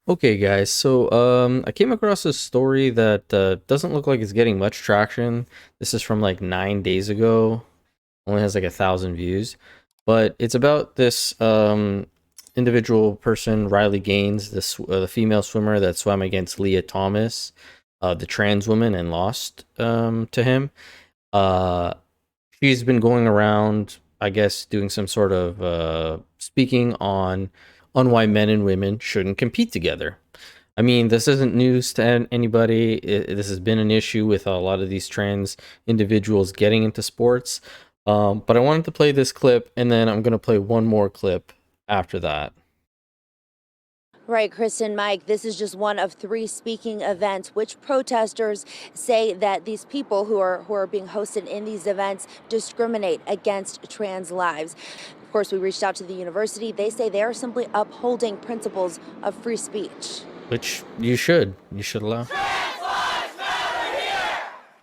Okay, guys. I came across a story that doesn't look like it's getting much traction. This is from like 9 days ago. Only has like 1,000 views, but it's about this individual person, Riley Gaines, the female swimmer that swam against Leah Thomas, the trans woman, and lost to him. Uh, she's been going around, I guess, doing some sort of speaking on why men and women shouldn't compete together. I mean, this isn't news to anybody. This has been an issue with a lot of these trans individuals getting into sports. But I wanted to play this clip, and then I'm going to play one more clip after that. Right, Kristen, Mike, this is just one of three speaking events which protesters say that these people who are being hosted in these events discriminate against trans lives. Of course, we reached out to the university. They say they are simply upholding principles of free speech. Which you should. You should allow.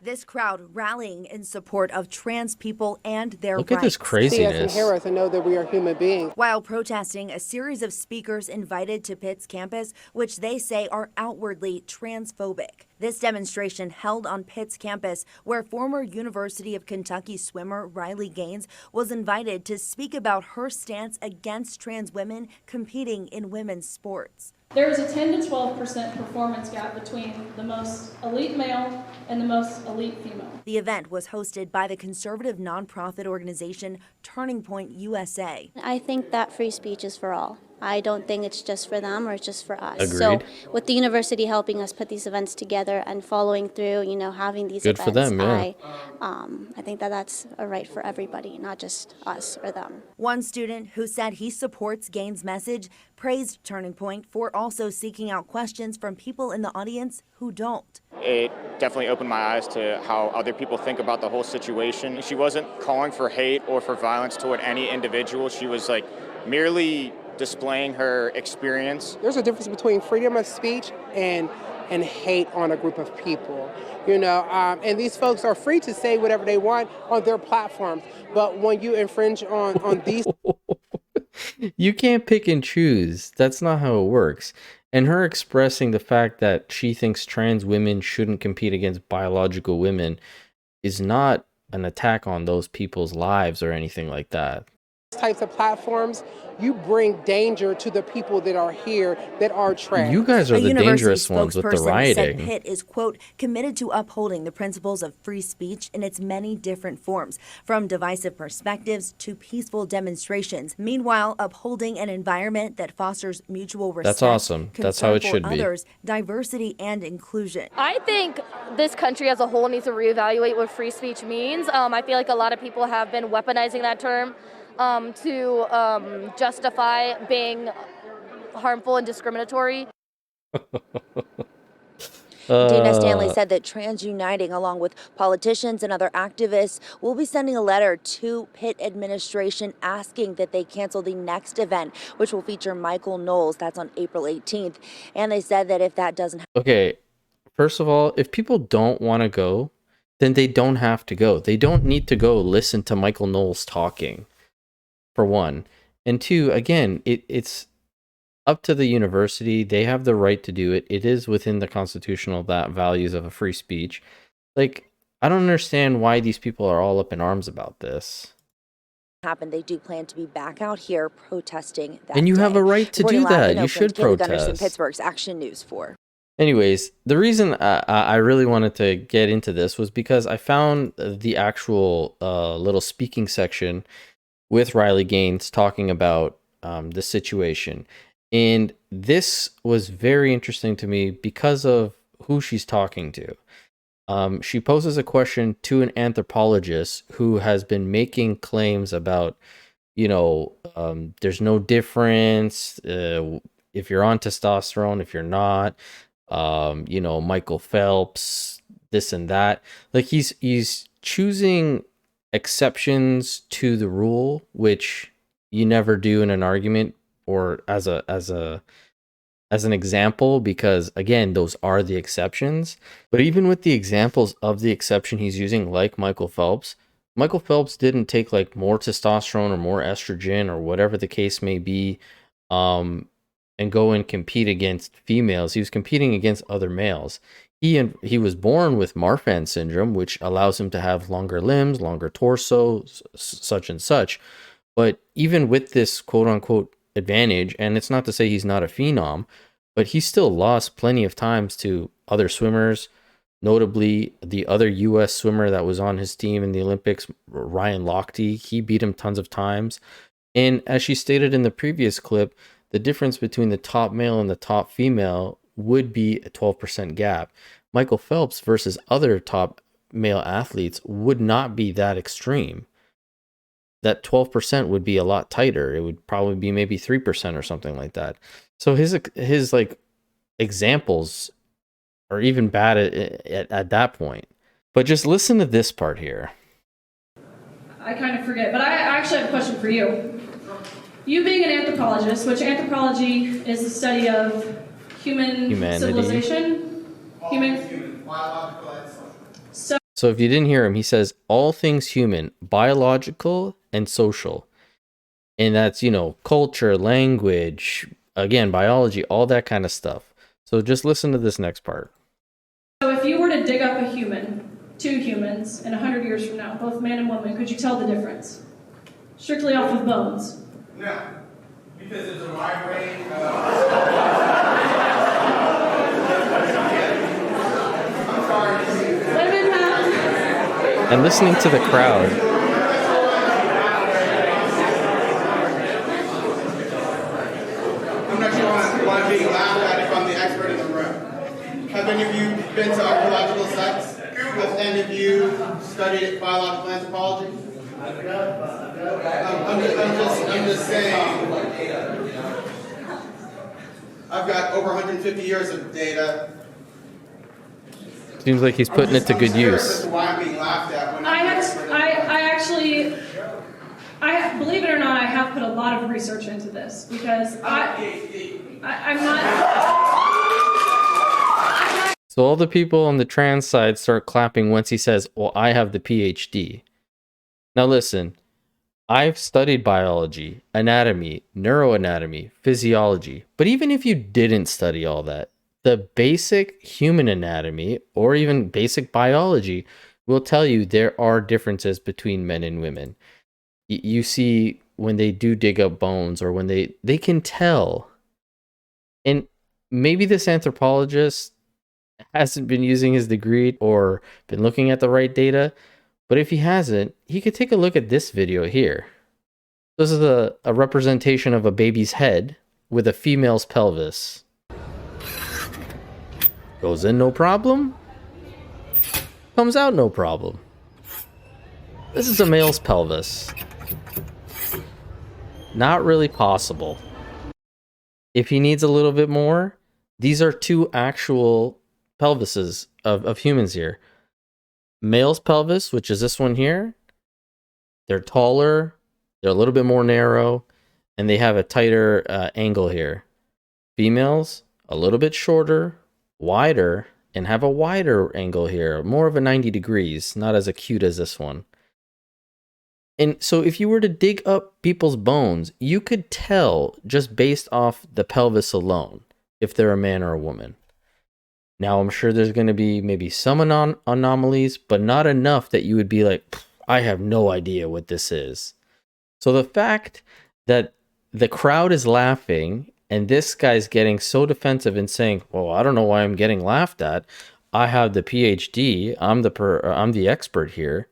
This crowd rallying in support of trans people and their Look at this rights. See us and craziness. hear us and know that we are human beings. While protesting, a series of speakers invited to Pitt's campus, which they say are outwardly transphobic. This demonstration held on Pitt's campus, where former University of Kentucky swimmer Riley Gaines was invited to speak about her stance against trans women competing in women's sports. There is a 10 to 12% performance gap between the most elite male and the most elite female. The event was hosted by the conservative nonprofit organization Turning Point USA. I think that free speech is for all. I don't think it's just for them or it's just for us. Agreed. So with the university helping us put these events together and following through, having these Good events, for them, yeah. I think that that's a right for everybody, not just us or them. One student who said he supports Gaines' message praised Turning Point for also seeking out questions from people in the audience who don't. It definitely opened my eyes to how other people think about the whole situation. She wasn't calling for hate or for violence toward any individual. She was merely displaying her experience. There's a difference between freedom of speech and hate on a group of people, and these folks are free to say whatever they want on their platforms. But when you infringe on these, You can't pick and choose. That's not how it works. And her expressing the fact that she thinks trans women shouldn't compete against biological women is not an attack on those people's lives or anything like that. types of platforms, you bring danger to the people that are here that are trans. You guys are A the university dangerous ones with the spokesperson said rioting. Pitt is, quote, committed to upholding the principles of free speech in its many different forms, from divisive perspectives to peaceful demonstrations. Meanwhile, upholding an environment that fosters mutual respect. That's awesome. That's how concern it should for be. others, diversity and inclusion. I think this country as a whole needs to reevaluate what free speech means. I feel like a lot of people have been weaponizing that term to justify being harmful and discriminatory. Dana Stanley Uh, said that Trans Uniting, along with politicians and other activists, will be sending a letter to Pitt administration asking that they cancel the next event, which will feature Michael Knowles. That's on April 18th. And they said that if that doesn't okay, first of all, if people don't want to go, then they don't have to go. They don't need to go listen to Michael Knowles talking, for one. And two, again, it's up to the university. They have the right to do it. It is within the constitutional values of a free speech. Like, I don't understand why these people are all up in arms about this. happen, they do plan to be back out here protesting that And you have day. a right to Reporting do live that. in You Oakland, should Kaylee Gunderson, protest. Pittsburgh's Action News 4. Anyways, the reason I really wanted to get into this was because I found the actual little speaking section with Riley Gaines talking about the situation. And this was very interesting to me because of who she's talking to. She poses a question to an anthropologist who has been making claims about, there's no difference if you're on testosterone, if you're not. Michael Phelps, this and that. Like he's choosing exceptions to the rule, which you never do in an argument or as an example, because again, those are the exceptions. But even with the examples of the exception he's using, like Michael Phelps didn't take like more testosterone or more estrogen or whatever the case may be. and go and compete against females. He was competing against other males. He was born with Marfan syndrome, which allows him to have longer limbs, longer torso, such and such. But even with this quote unquote advantage, and it's not to say he's not a phenom, but he still lost plenty of times to other swimmers, notably the other U.S. swimmer that was on his team in the Olympics, Ryan Lochte. He beat him tons of times. And as she stated in the previous clip, the difference between the top male and the top female would be a 12% gap. Michael Phelps versus other top male athletes would not be that extreme. That 12% would be a lot tighter. It would probably be maybe 3% or something like that. So his like examples are even bad at that point. But just listen to this part here. I kind of forget, but I actually have a question for you. You being an anthropologist, which anthropology is the study of humanity. Civilization, biological and social. So if you didn't hear him, he says all things human, biological and social. And that's, culture, language, again, biology, all that kind of stuff. So just listen to this next part. So if you were to dig up a human, two humans, in 100 years from now, both man and woman, could you tell the difference? Strictly off of bones? No, because there's a wide range of... I'm sorry. Women have... And listening to the crowd. I'm not sure why I'm being laughed at if I'm the expert in the room. Have any of you been to archaeological sites? Have any of you studied biological anthropology? I'm just saying. I've got over 150 years of data. Seems like he's putting it to good use. Why I'm being laughed at when I believe it or not, I have put a lot of research into this because I'm not. So all the people on the trans side start clapping once he says, well, I have the PhD. Now listen, I've studied biology, anatomy, neuroanatomy, physiology, but even if you didn't study all that, the basic human anatomy or even basic biology will tell you there are differences between men and women. You see when they do dig up bones or when they can tell. And maybe this anthropologist hasn't been using his degree or been looking at the right data, but if he hasn't, he could take a look at this video here. This is a representation of a baby's head with a female's pelvis. Goes in no problem. Comes out no problem. This is a male's pelvis. Not really possible. If he needs a little bit more, these are two actual pelvises of humans here. Male's pelvis, which is this one here, they're taller, they're a little bit more narrow, and they have a tighter angle here. Females, a little bit shorter, wider, and have a wider angle here, more of a 90 degrees, not as acute as this one. And so if you were to dig up people's bones, you could tell just based off the pelvis alone if they're a man or a woman. Now, I'm sure there's going to be maybe some anomalies, but not enough that you would be like, I have no idea what this is. So the fact that the crowd is laughing and this guy's getting so defensive and saying, well, I don't know why I'm getting laughed at. I have the PhD. I'm the expert here.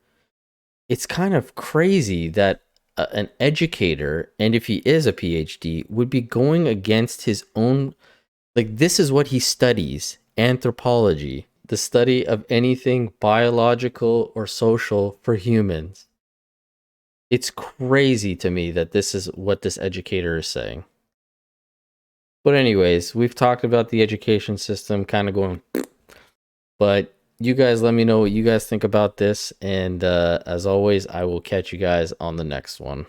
It's kind of crazy that an educator, and if he is a PhD, would be going against his own, like this is what he studies, anthropology, the study of anything biological or social for humans. It's crazy to me that this is what this educator is saying. But anyways, we've talked about the education system kind of going, but you guys let me know what you guys think about this. And as always, I will catch you guys on the next one.